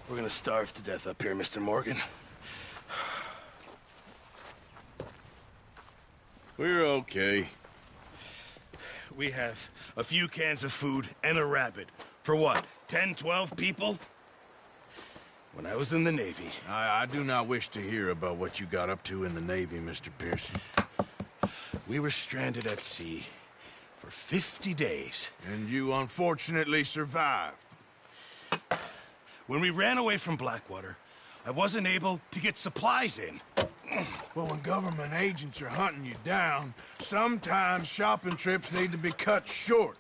We're gonna starve to death up here, Mr. Morgan. We're okay. We have a few cans of food and a rabbit. For what, 10, 12 people? When I was in the Navy... I do not wish to hear about what you got up to in the Navy, Mr. Pearson. We were stranded at sea for 50 days. And you unfortunately survived. When we ran away from Blackwater, I wasn't able to get supplies in. Well, when government agents are hunting you down, sometimes shopping trips need to be cut short.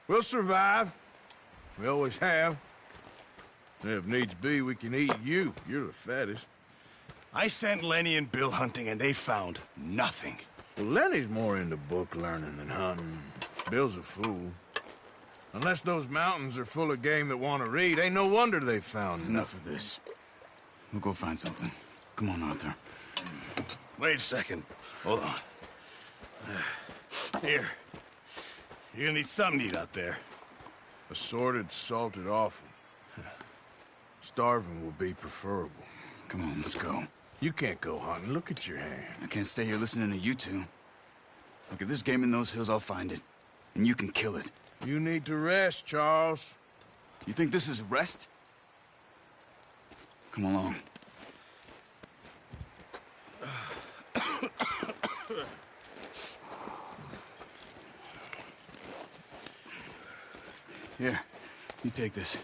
We'll survive. We always have. If needs be, we can eat you. You're the fattest. I sent Lenny and Bill hunting, and they found nothing. Well, Lenny's more into book learning than hunting. Bill's a fool. Unless those mountains are full of game that want to read, ain't no wonder they found Enough of this. We'll go find something. Come on, Arthur. Wait a second. Hold on. Here. You're gonna need something to eat out there. Assorted, salted offal. Starving will be preferable. Come on, let's go. You can't go hunting. Look at your hand. I can't stay here listening to you two. Look, if there's game in those hills, I'll find it. And you can kill it. You need to rest, Charles. You think this is rest? Come along. Here, you take this.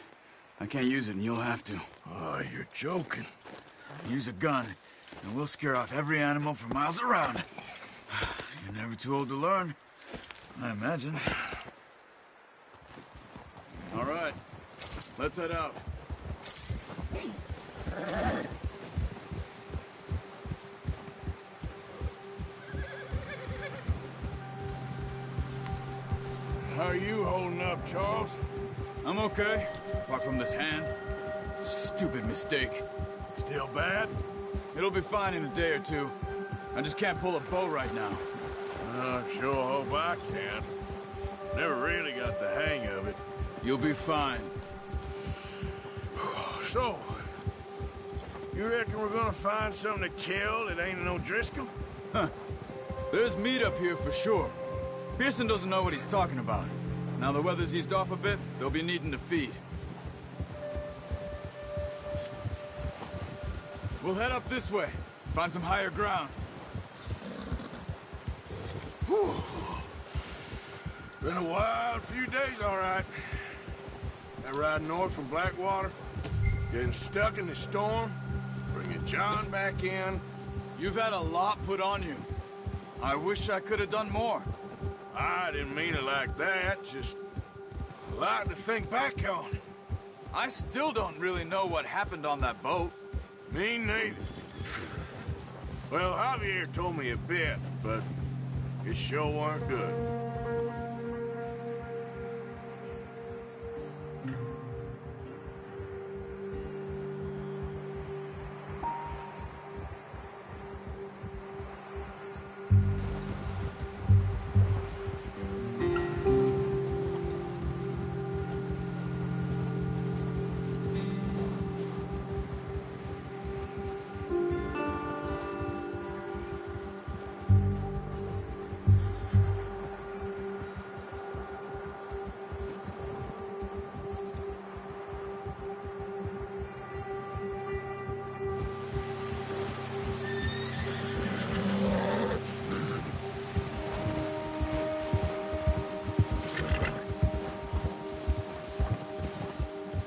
I can't use it, and you'll have to. Oh, you're joking. Use a gun, and we'll scare off every animal for miles around. You're never too old to learn, I imagine. All right, let's head out. How are you holding up, Charles? I'm okay, apart from this hand. Stupid mistake. Still bad? It'll be fine in a day or two. I just can't pull a bow right now. I sure hope I can. Never really got the hang of it. You'll be fine. So, you reckon we're gonna find something to kill that ain't no Driscoll? There's meat up here for sure. Pearson doesn't know what he's talking about. Now the weather's eased off a bit, they'll be needing to feed. We'll head up this way. Find some higher ground. Whew. Been a wild few days, all right. That ride north from Blackwater, getting stuck in the storm, bringing John back in. You've had a lot put on you. I wish I could have done more. I didn't mean it like that, just a lot to think back on. I still don't really know what happened on that boat. Me neither. Well, Javier told me a bit, but it sure weren't good.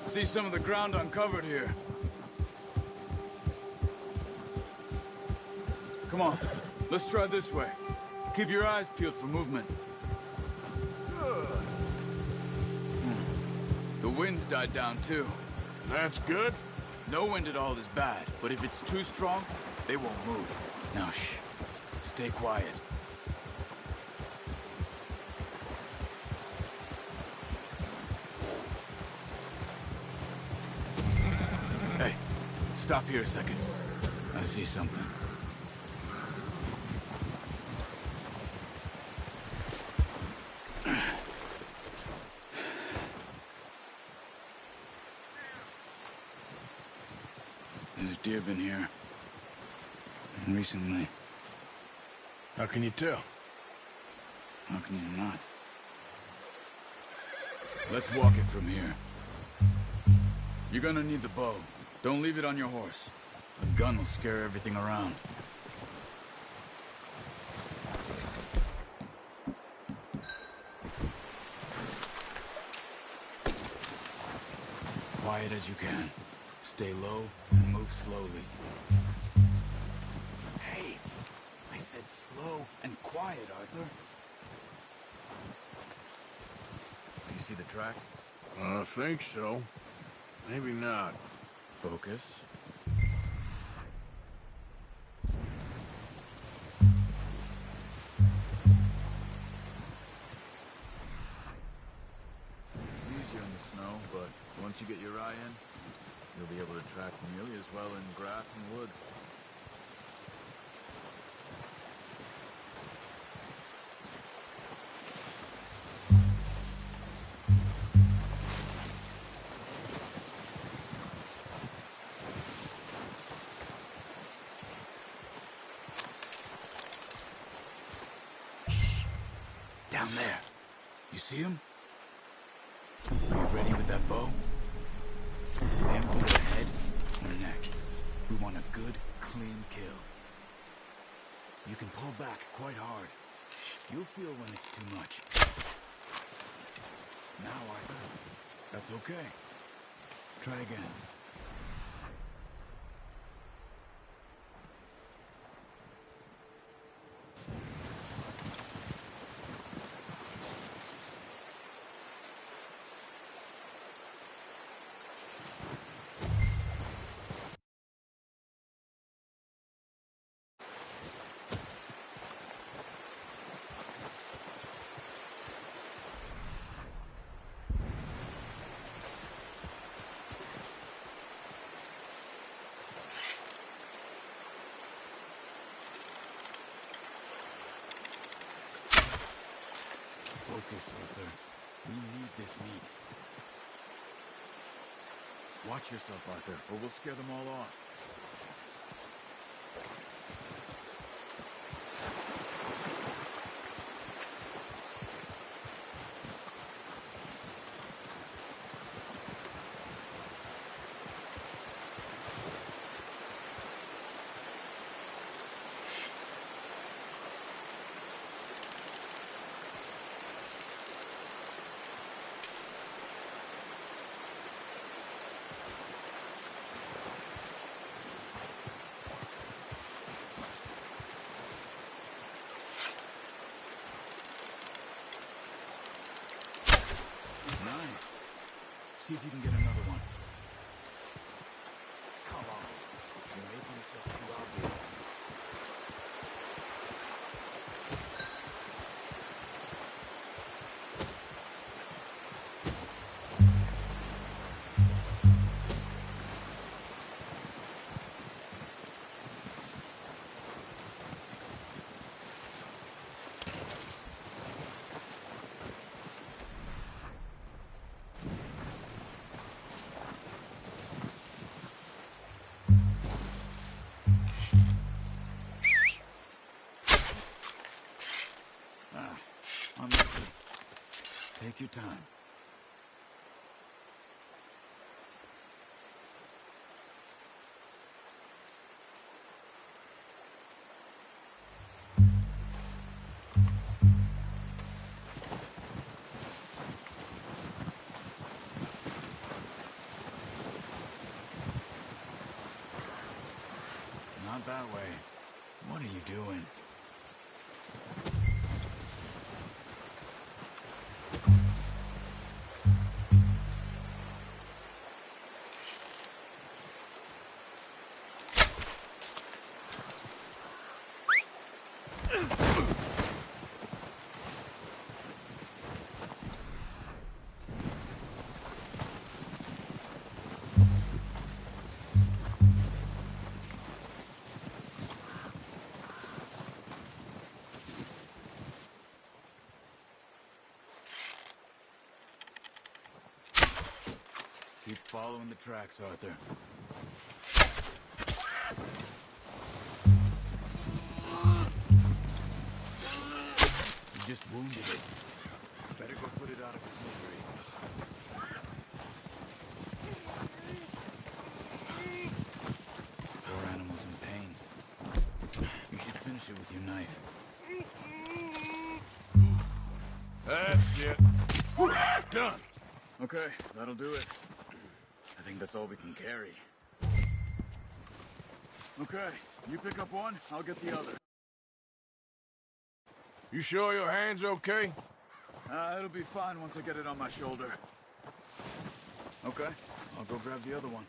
See some of the ground uncovered here. Come on, let's try this way. Keep your eyes peeled for movement. The wind's died down too. That's good. No wind at all is bad, but if it's too strong, they won't move. Now shh, stay quiet. Hey, stop here a second. I see something. There's deer been here. And recently. How can you tell? How can you not? Let's walk it from here. You're gonna need the bow. Don't leave it on your horse. A gun will scare everything around. Quiet as you can. Stay low and move slowly. Hey, I said slow and quiet, Arthur. You see the tracks? I think so. Maybe not. Focus. It's easier in the snow, but once you get your eye in, You'll be able to track nearly as well in grass and woods. Down there. You see him? Are you ready with that bow? Aim for the head or neck. We want a good, clean kill. You can pull back quite hard. You'll feel when it's too much. Now, Arthur. That's okay. Try again. Focus, Arthur. We need this meat. Watch yourself, Arthur, or we'll scare them all off. Nice. See if you can get another one. Come on. You're making yourself too obvious. Unlucky. Take your time. Not that way. What are you doing? Keep following the tracks, Arthur. You just wounded it. Better go put it out of its misery. Poor animal's in pain. You should finish it with your knife. That's it. Done. Okay, that'll do it. I think that's all we can carry. Okay, you pick up one, I'll get the other. You sure your hand's okay? It'll be fine once I get it on my shoulder. Okay, I'll go grab the other one.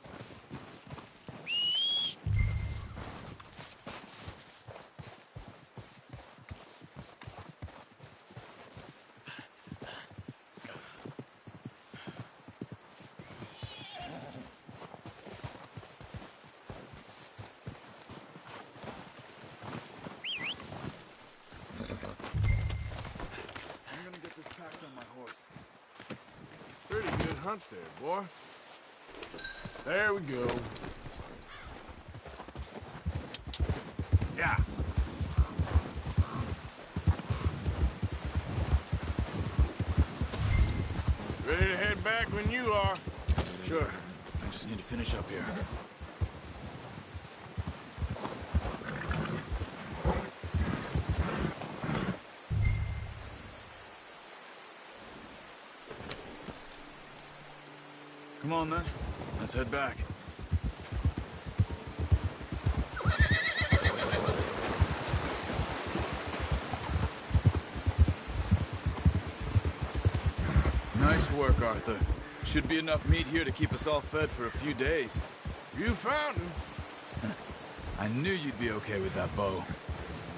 hunt there, boy. There we go. Yeah. Ready to head back when you are. Sure. I just need to finish up here. Come on, then. Let's head back. Nice work, Arthur. Should be enough meat here to keep us all fed for a few days. You found him. I knew you'd be okay with that bow.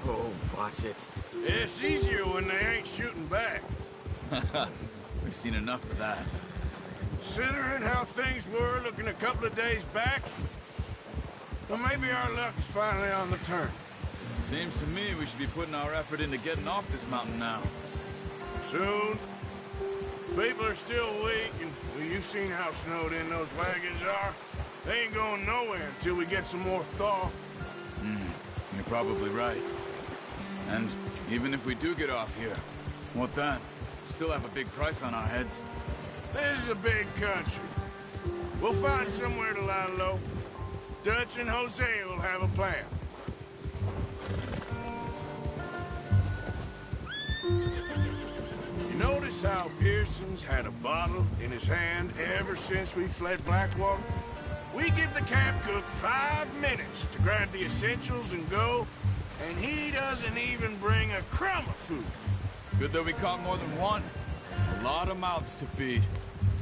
Oh, watch it. It's easier when they ain't shooting back. We've seen enough of that. Considering how things were looking a couple of days back, well, maybe our luck is finally on the turn. Seems to me we should be putting our effort into getting off this mountain now. Soon. People are still weak, and well, you've seen how snowed in those wagons are. They ain't going nowhere until we get some more thaw. You're probably right. And even if we do get off here, what then? Still have a big price on our heads. This is a big country. We'll find somewhere to lie low. Dutch and Hosea will have a plan. You notice how Pearson's had a bottle in his hand ever since we fled Blackwater? We give the camp cook 5 minutes to grab the essentials and go, and he doesn't even bring a crumb of food. Good that we caught more than one. A lot of mouths to feed.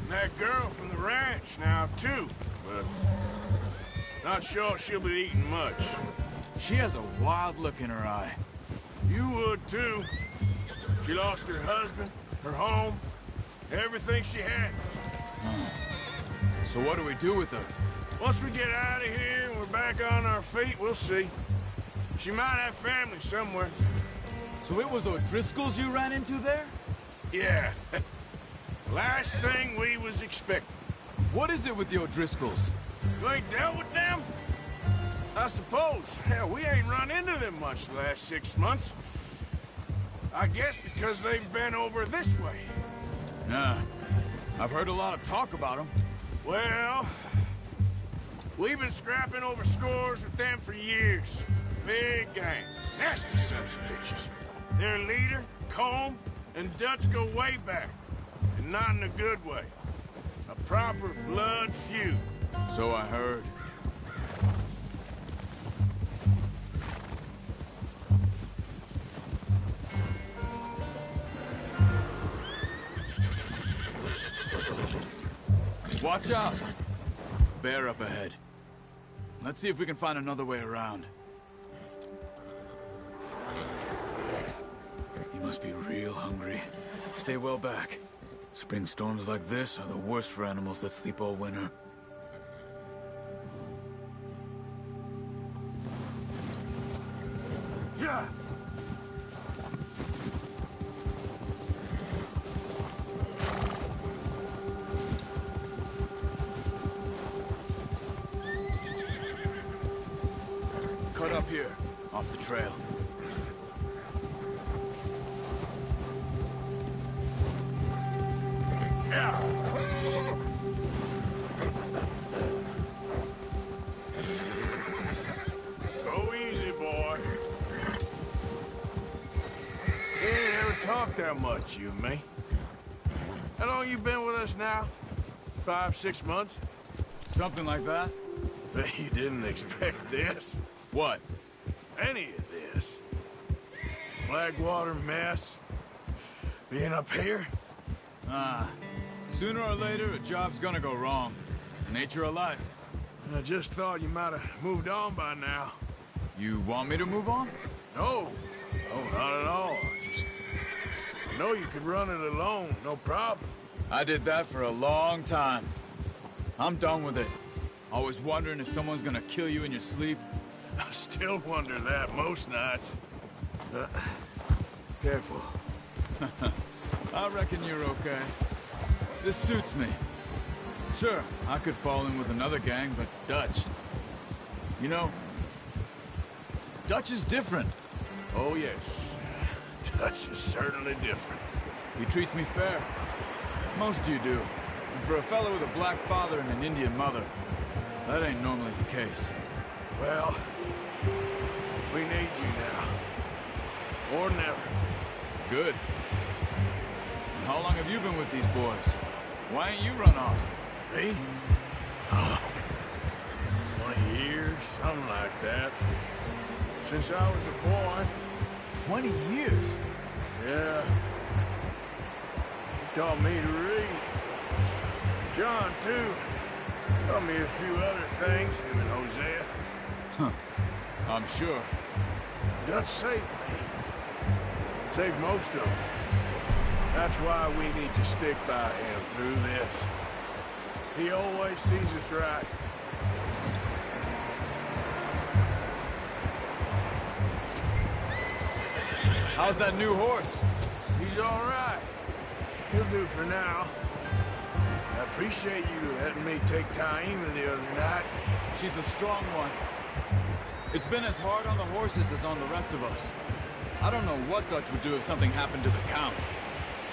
And that girl from the ranch now, too, but not sure she'll be eating much. She has a wild look in her eye. You would, too. She lost her husband, her home, everything she had. So what do we do with her? Once we get out of here and we're back on our feet, we'll see. She might have family somewhere. So it was O'Driscoll's you ran into there? Yeah. Last thing we was expecting. What is it with the O'Driscolls? You ain't dealt with them? I suppose. Hell, we ain't run into them much the last 6 months. I guess because they've been over this way. Nah. I've heard a lot of talk about them. Well, we've been scrapping over scores with them for years. Big gang. Nasty sons of bitches. Their leader, Colm, and Dutch go way back. And not in a good way. A proper blood feud. So I heard. Watch out! Bear up ahead. Let's see if we can find another way around. He must be real hungry. Stay well back. Spring storms like this are the worst for animals that sleep all winter. Yeah! Cut up here, off the trail. Yeah! Go easy, boy. We ain't ever talked that much, you and me. How long you been with us now? 5, 6 months? Something like that? Bet you didn't expect this. What? Any of this. Blackwater mess. Being up here? Sooner or later, a job's gonna go wrong. Nature of life. I just thought you might have moved on by now. You want me to move on? No. No, not at all. I know you could run it alone, no problem. I did that for a long time. I'm done with it. Always wondering if someone's gonna kill you in your sleep. I still wonder that most nights. Careful. I reckon you're okay. This suits me. Sure, I could fall in with another gang, but Dutch... You know, Dutch is different. Oh, yes. Dutch is certainly different. He treats me fair. Most of you do. And for a fellow with a black father and an Indian mother, that ain't normally the case. Well, we need you now. Or never. Good. And how long have you been with these boys? Why ain't you run off? Me? Oh, 20 years, something like that. Since I was a boy. 20 years? Yeah. He taught me to read. John, too. Taught me a few other things, him and Hosea. Huh. I'm sure. Dutch saved me. Saved most of us. That's why we need to stick by him through this. He always sees us right. How's that new horse? He's all right. He'll do for now. I appreciate you letting me take Taima the other night. She's a strong one. It's been as hard on the horses as on the rest of us. I don't know what Dutch would do if something happened to the Count.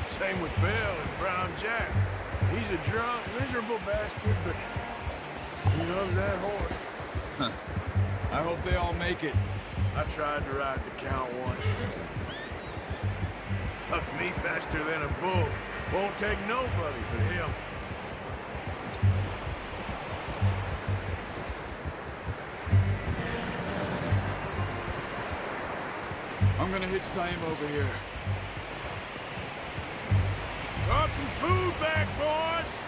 Same with Bill and Brown Jack. He's a drunk, miserable bastard, but he loves that horse. Huh. I hope they all make it. I tried to ride the Count once. Hucked me faster than a bull. Won't take nobody but him. I'm gonna hitch Taima over here. Got some food back, boys!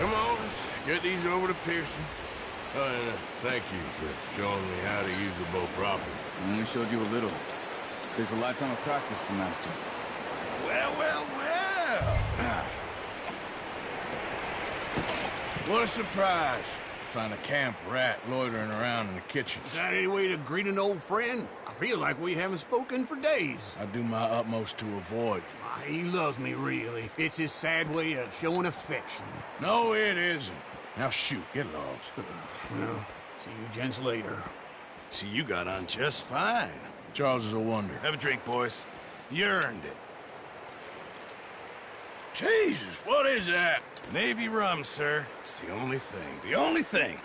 Come on, let's get these over to Pearson. Thank you for showing me how to use the bow properly. I only showed you a little. Takes a lifetime of practice to master. Well, well, well! What a surprise. Find a camp rat loitering around in the kitchen. Is that any way to greet an old friend? I feel like we haven't spoken for days. I do my utmost to avoid you. Ah, he loves me, really. It's his sad way of showing affection. No, it isn't. Now shoot, get lost. Well, see you gents later. See, you got on just fine. Charles is a wonder. Have a drink, boys. You earned it. Jesus, what is that? Navy rum, sir. It's the only thing. The only thing.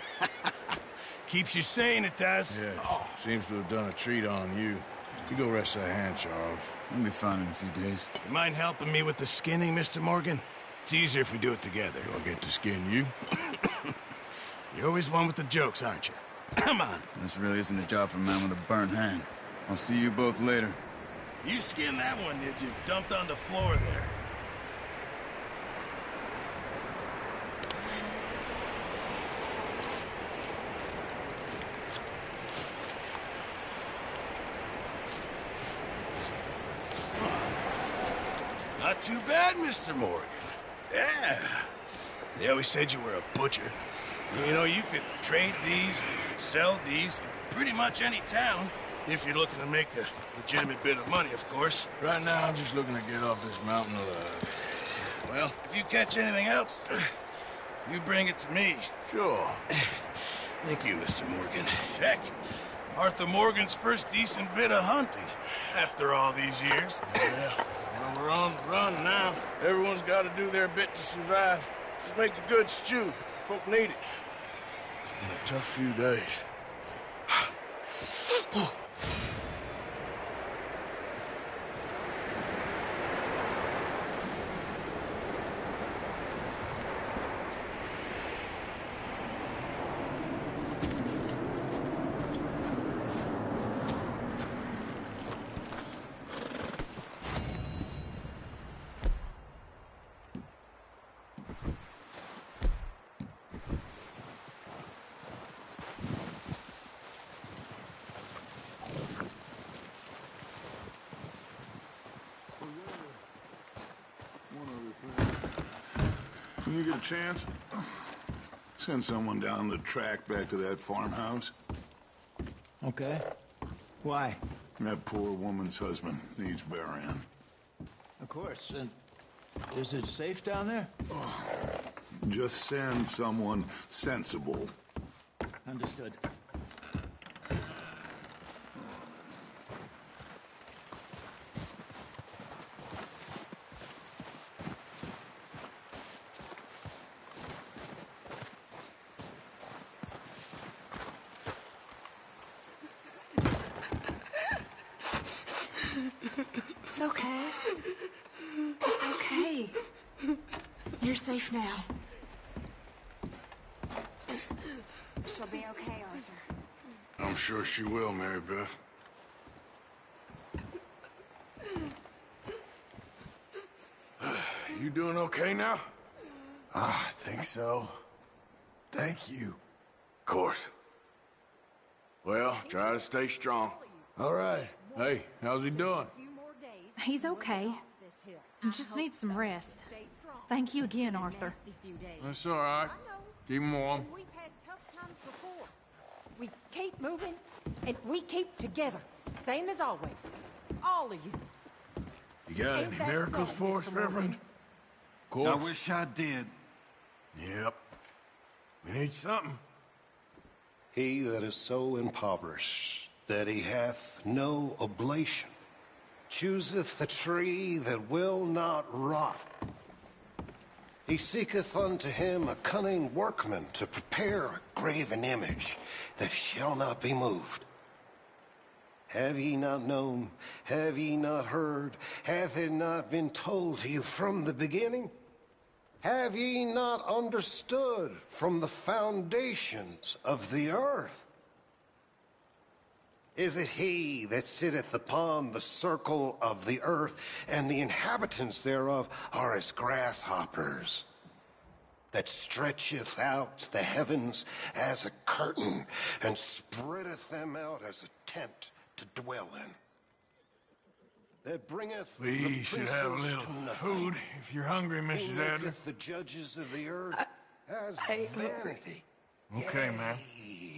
Keeps you sane, it does. Yes, seems to have done a treat on you. You go rest that hand, Charles. I'll be fine in a few days. You mind helping me with the skinning, Mr. Morgan? It's easier if we do it together. Do I get to skin you? You're always one with the jokes, aren't you? Come on. This really isn't a job for a man with a burnt hand. I'll see you both later. You skinned that one, did you? Dumped on the floor there. Not too bad, Mr. Morgan. Yeah. They always said you were a butcher. You know, you could trade these, sell these, in pretty much any town. If you're looking to make a legitimate bit of money, of course. Right now, I'm just looking to get off this mountain alive. Well, if you catch anything else, you bring it to me. Sure. Thank you, Mr. Morgan. Heck, Arthur Morgan's first decent bit of hunting after all these years. Yeah. Well, we're on the run now. Everyone's got to do their bit to survive. Just make a good stew. Folk need it. It's been a tough few days. When you get a chance, Send someone down the track back to that farmhouse. Okay. Why? That poor woman's husband needs burying. Of course. And is it safe down there? Just send someone sensible. Understood. It's okay. It's okay. You're safe now. She'll be okay, Arthur. I'm sure she will, Mary Beth. You doing okay now? I think so. Thank you. Of course. Well, try to stay strong. All right. Hey, how's he doing? He's okay. He just needs some rest. Thank you again, Arthur. That's all right. Keep him warm. We've had tough times before. We keep moving, and we keep together. Same as always. All of you. You got Ain't any that miracles so, for us, Mr. Morgan? Reverend? Of I course. wish I did. Yep. We need something. He that is so impoverished that he hath no oblation chooseth the tree that will not rot. He seeketh unto him a cunning workman to prepare a graven image that shall not be moved. Have ye not known? Have ye not heard? Hath it not been told to you from the beginning? Have ye not understood from the foundations of the earth? Is it he that sitteth upon the circle of the earth, and the inhabitants thereof are as grasshoppers, that stretcheth out the heavens as a curtain, and spreadeth them out as a tent to dwell in? That bringeth We should have a little food if you're hungry, Who Mrs. Adler. maketh the judges of the earth as vanity. Okay, ma'am.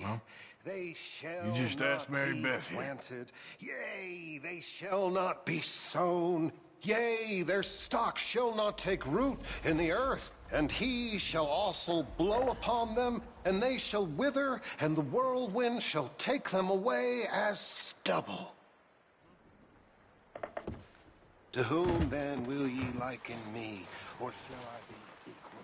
Well, They shall you just not asked Mary be Beth here. planted. Yea, they shall not be sown. Yea, their stock shall not take root in the earth. And he shall also blow upon them, and they shall wither, and the whirlwind shall take them away as stubble. To whom then will ye liken me, or shall I be equal?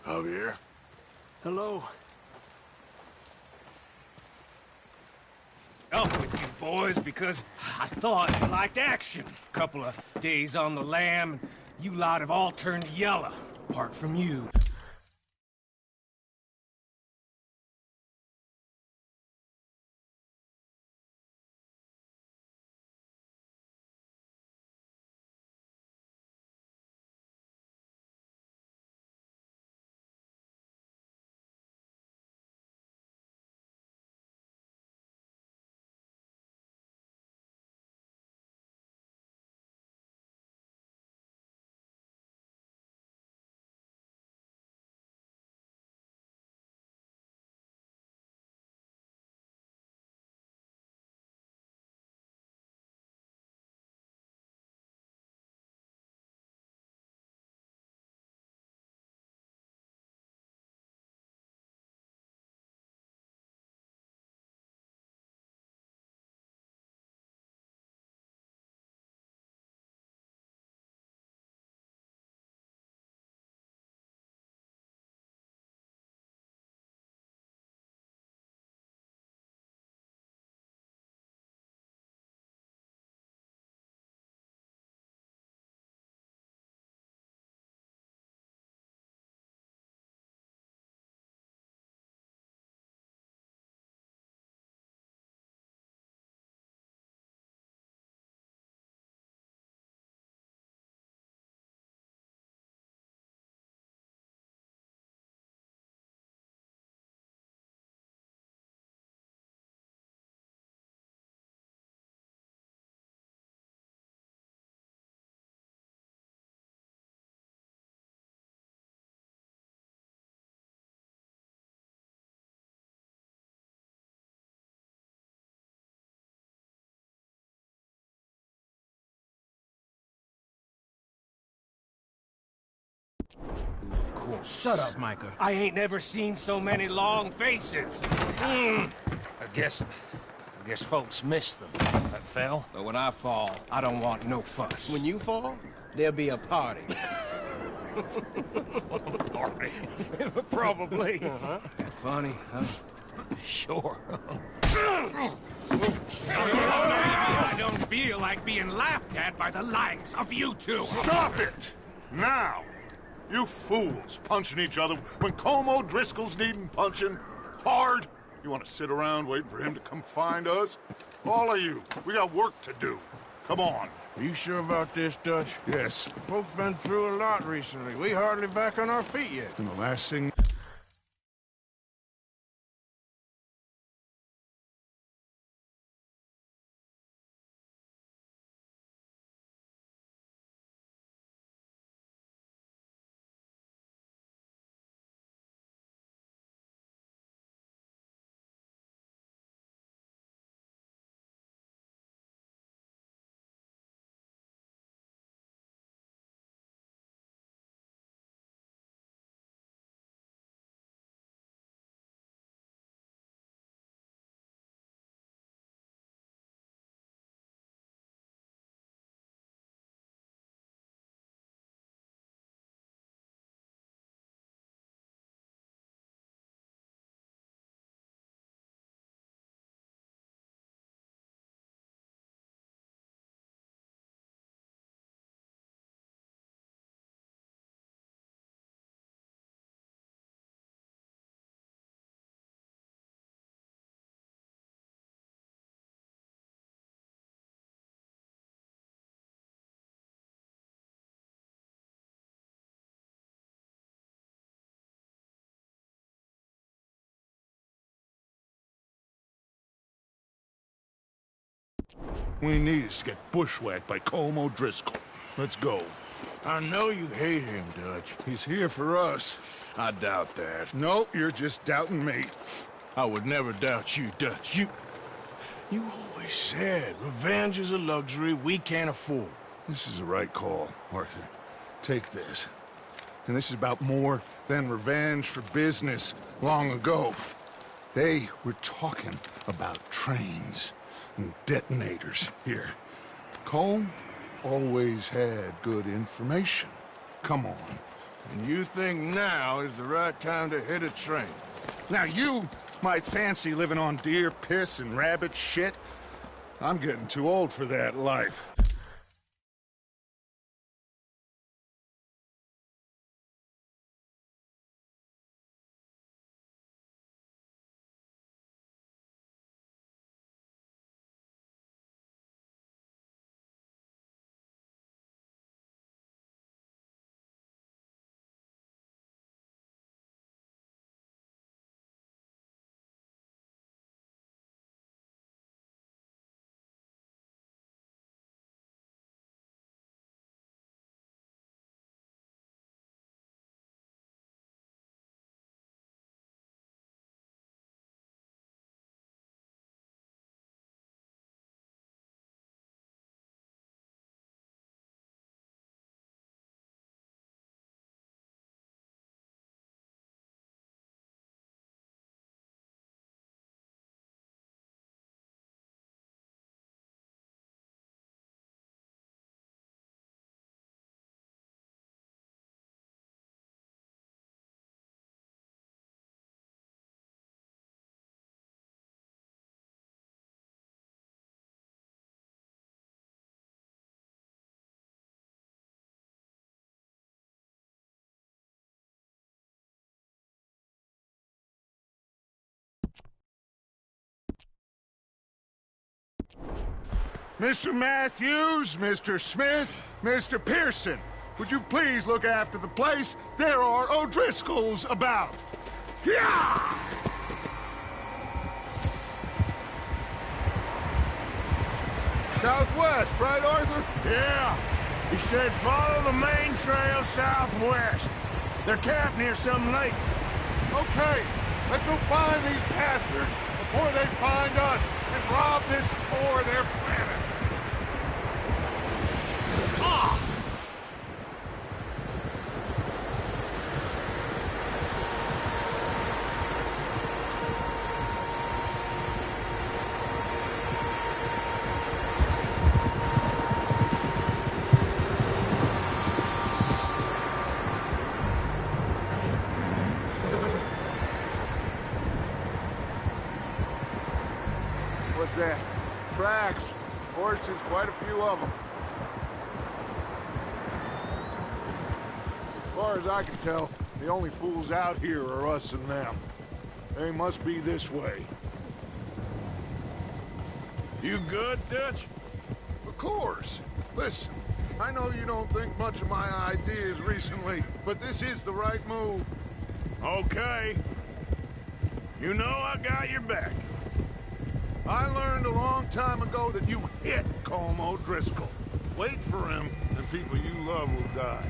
Javier. Hello. Up with you boys because I thought you liked action. Couple of days on the lam, and you lot have all turned yellow, apart from you. Of course. Shut up, Micah. I ain't never seen so many long faces. I guess folks miss them that fell. But when I fall, I don't want no fuss. When you fall, there'll be a party. Party? Probably. That funny, huh? Sure. I don't feel like being laughed at by the likes of you two. Stop it! Now! You fools punching each other when Colm O'Driscoll's needing punching. Hard! You want to sit around waiting for him to come find us? All of you, we got work to do. Come on. Are you sure about this, Dutch? Yes. Folks been through a lot recently. We hardly back on our feet yet. And the last thing... We need is to get bushwhacked by Colm O'Driscoll. Let's go. I know you hate him, Dutch. He's here for us. I doubt that. No, you're just doubting me. I would never doubt you, Dutch. You always said revenge is a luxury we can't afford. This is the right call, Arthur. Take this. And this is about more than revenge for business long ago. They were talking about trains and detonators here. Colm always had good information. Come on. And you think now is the right time to hit a train? Now you might fancy living on deer piss and rabbit shit. I'm getting too old for that life. Mr. Matthews, Mr. Smith, Mr. Pearson, would you please look after the place? There are O'Driscolls about. Yeah! Southwest, right, Arthur? Yeah. He said follow the main trail southwest. They're camped near some lake. Okay, let's go find these bastards before they find us and rob this for their planet. What's that? Tracks. Horses, quite a few of them. As far as I can tell, the only fools out here are us and them. They must be this way. You good, Dutch? Of course. Listen, I know you don't think much of my ideas recently, but this is the right move. Okay. You know I got your back. I learned a long time ago that you hit Colm O'Driscoll. Wait for him, and people you love will die.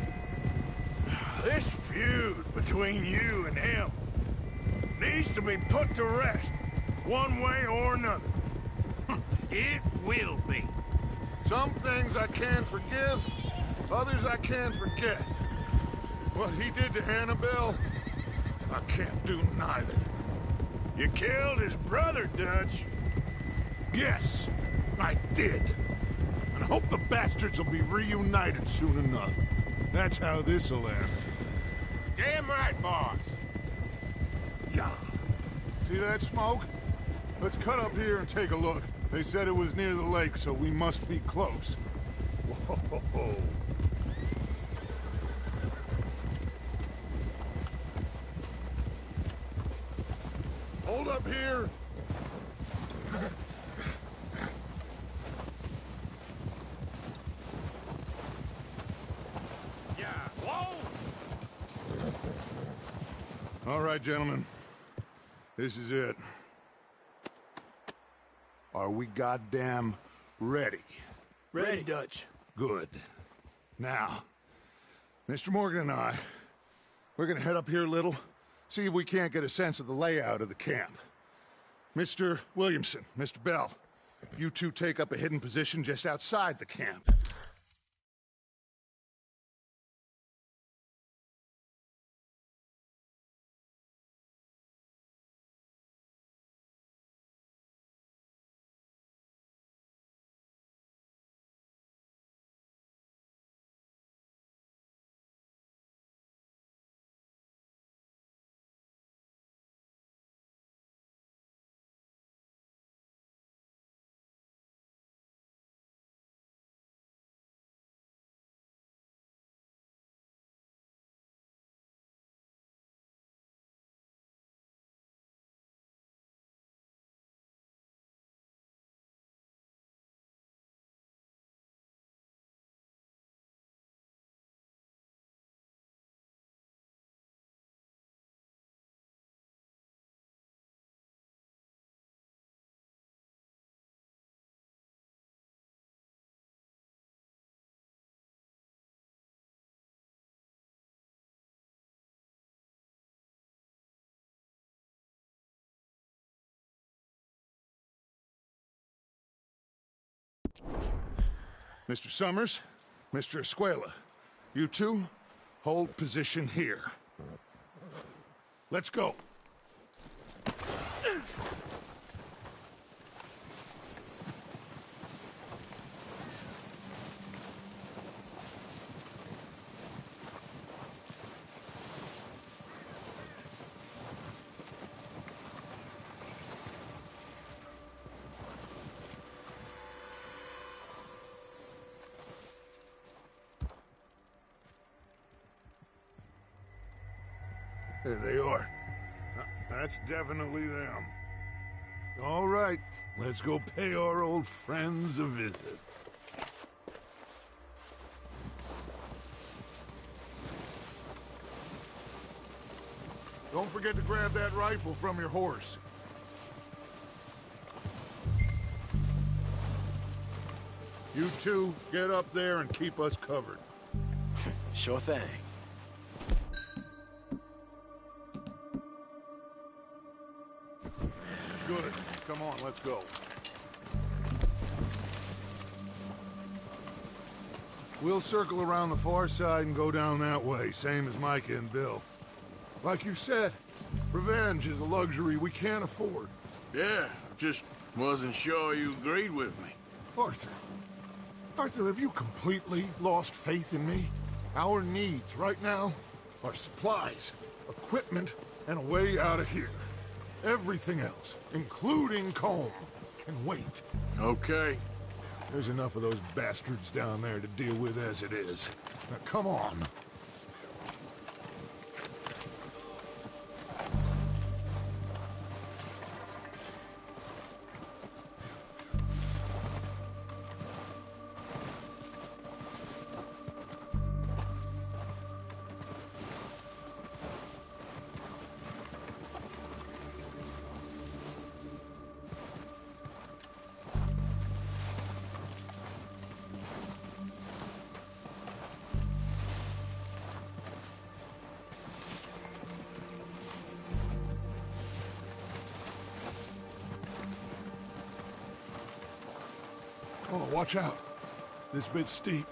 This feud between you and him needs to be put to rest, one way or another. It will be. Some things I can forgive, others I can forget. What he did to Annabelle, I can't do neither. You killed his brother, Dutch. Yes, I did. And I hope the bastards will be reunited soon enough. That's how this'll end. Damn right, boss. Yeah. See that smoke? Let's cut up here and take a look. They said it was near the lake, so we must be close. Whoa. Hold up here. Yeah, whoa! All right, gentlemen. This is it. Are we goddamn ready? Ready, Dutch. Good. Now, Mr. Morgan and I, we're gonna head up here a little, see if we can't get a sense of the layout of the camp. Mr. Williamson, Mr. Bell, you two take up a hidden position just outside the camp. Mr. Summers, Mr. Escuela, you two, hold position here. Let's go. There they are. That's definitely them. All right, let's go pay our old friends a visit. Don't forget to grab that rifle from your horse. You two, get up there and keep us covered. Sure thing. Good. Come on, let's go. We'll circle around the far side and go down that way, same as Micah and Bill. Like you said, revenge is a luxury we can't afford. Yeah, just wasn't sure you agreed with me. Arthur. Arthur, have you completely lost faith in me? Our needs right now are supplies, equipment, and a way out of here. Everything else, including Colm, can wait. Okay. There's enough of those bastards down there to deal with as it is. Now, come on. Oh, watch out. This bit's steep.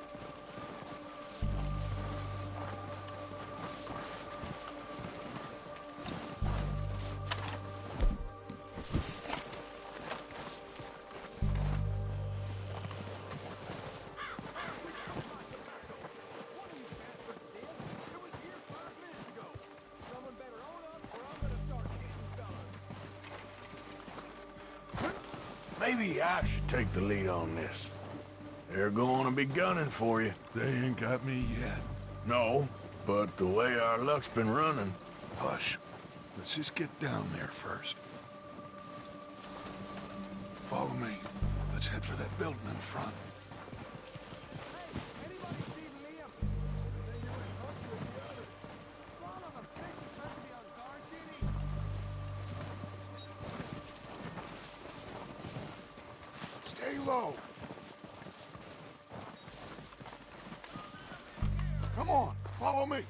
Maybe I should take the lead on this. They're going to be gunning for you. They ain't got me yet. No, but the way our luck's been running... Hush. Let's just get down there first. Follow me. Let's head for that building in front. Stay low. Come on, follow me.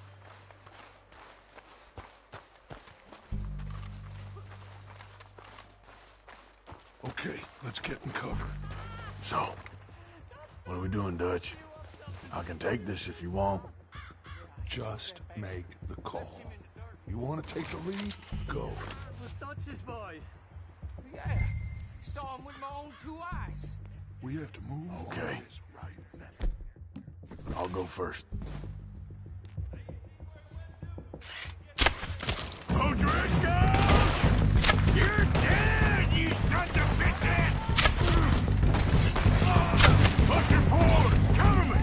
Okay, let's get in cover. So, what are we doing, Dutch? I can take this if you want. Just make the call. You want to take the lead? Go. It was Dutch's boys. Yeah, saw him with my own 2 eyes. We have to move Okay. on this right now. I'll go first. O'Driscoll! You're dead, you sons of bitches! Push her forward! Cover me!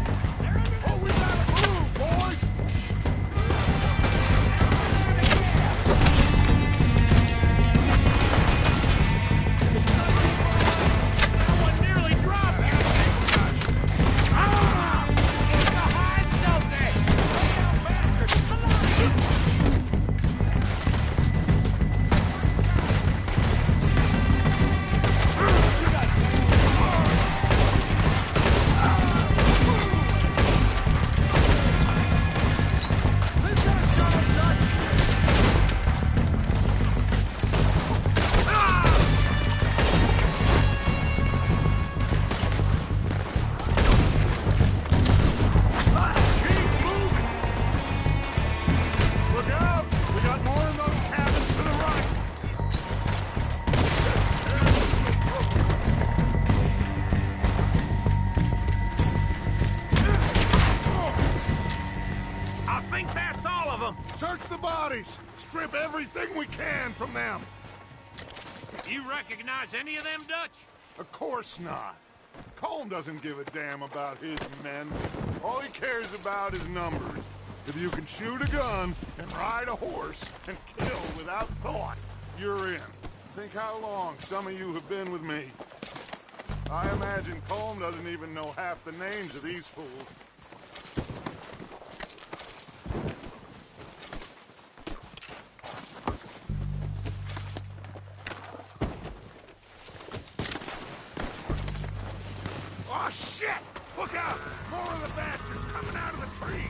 Oh, we gotta move, boys! Someone nearly dropped you! Ah! Behind something! Down, bastard! Come on! Look out! We got more in those cabins to the right! I think that's all of them! Search the bodies! Strip everything we can from them! You recognize any of them, Dutch? Of course not. Colm doesn't give a damn about his men. All he cares about is numbers. If you can shoot a gun and ride a horse and kill without thought, you're in. Think how long some of you have been with me. I imagine Colm doesn't even know half the names of these fools. Oh, shit! Look out! More of the bastards coming out of the trees!